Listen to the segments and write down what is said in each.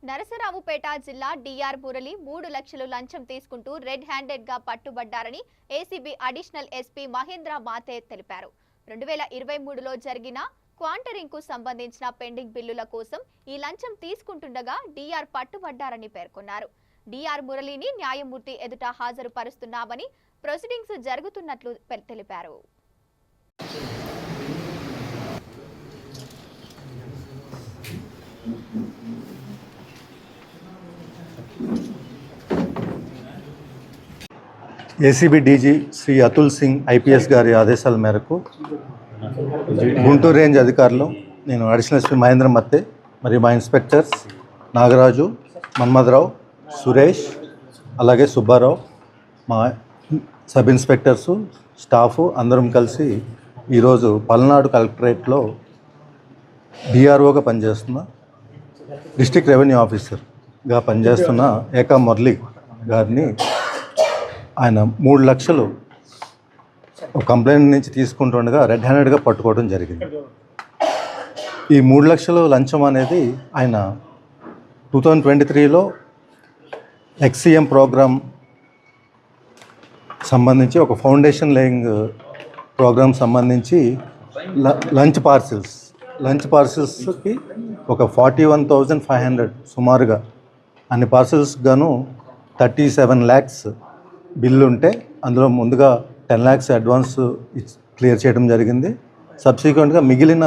నరసరావుపేట జిల్లా డిఆర్ మురళి 3 లక్షలు లంచం తీసుకుంటూ రెడ్ హ్యాండెడ్ గా పట్టుబడ్డారని ఏసీబీ అడిషనల్ ఎస్పీ మహేంద్ర మాతే తెలిపారు. 2023లో జరిగిన క్వాంటరింగ్ కు సంబంధించిన పెండింగ్ బిల్లుల కోసం ఈ లంచం తీసుకుంటుండగా డిఆర్ పట్టుబడ్డారని పేర్కొన్నారు. డిఆర్ మురళిని న్యాయమూర్తి ఎదుట హాజరుపరుస్తున్నామని ప్రొసీడింగ్స్ జరుగుతున్నట్లు తెలిపారు. ACB DG Shri Atul Singh IPS గారి ఆదేశాల మేరకు గుంటూరు రేంజ్ అధికారులు, నేను అడిషనల్ ఎస్పీ మహేంద్ర మత్తే మరియు మా ఇన్స్పెక్టర్స్ నాగరాజు, మన్మథరావు, సురేష్, అలాగే సుబ్బారావు, మా సబ్ ఇన్స్పెక్టర్సు, స్టాఫు అందరం కలిసి ఈరోజు పల్నాడు కలెక్టరేట్లో డిఆర్ఓగా పనిచేస్తున్న డిస్ట్రిక్ట్ రెవెన్యూ ఆఫీసర్గా పనిచేస్తున్న ఏకా మురళి గారిని ఆయన 3 లక్షలు కంప్లైంట్ నుంచి తీసుకుంటుండగా రెడ్ హ్యాండెడ్గా పట్టుకోవడం జరిగింది. ఈ 3 లక్షలు లంచం అనేది ఆయన 2023లో ఎక్స్సీఎం ప్రోగ్రామ్ సంబంధించి ఒక ఫౌండేషన్ లేయింగ్ ప్రోగ్రామ్ సంబంధించి లంచ్ పార్సిల్స్కి ఒక 41,500 సుమారుగా అన్ని పార్సిల్స్ గాను 37 lakhs బిల్లు ఉంటే అందులో ముందుగా 10 lakhs అడ్వాన్స్ క్లియర్ చేయడం జరిగింది. సబ్సిక్వెంట్గా మిగిలిన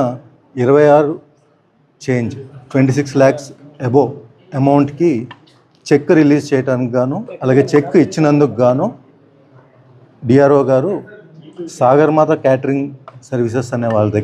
26 చేంజ్ 26 lakhs అబోవ్ అమౌంట్కి చెక్ రిలీజ్ చేయడానికి గాను, అలాగే చెక్ ఇచ్చినందుకు గాను డిఆర్ఓ గారు సాగర్మాత క్యాటరింగ్ సర్వీసెస్ అనే వాళ్ళ దగ్గర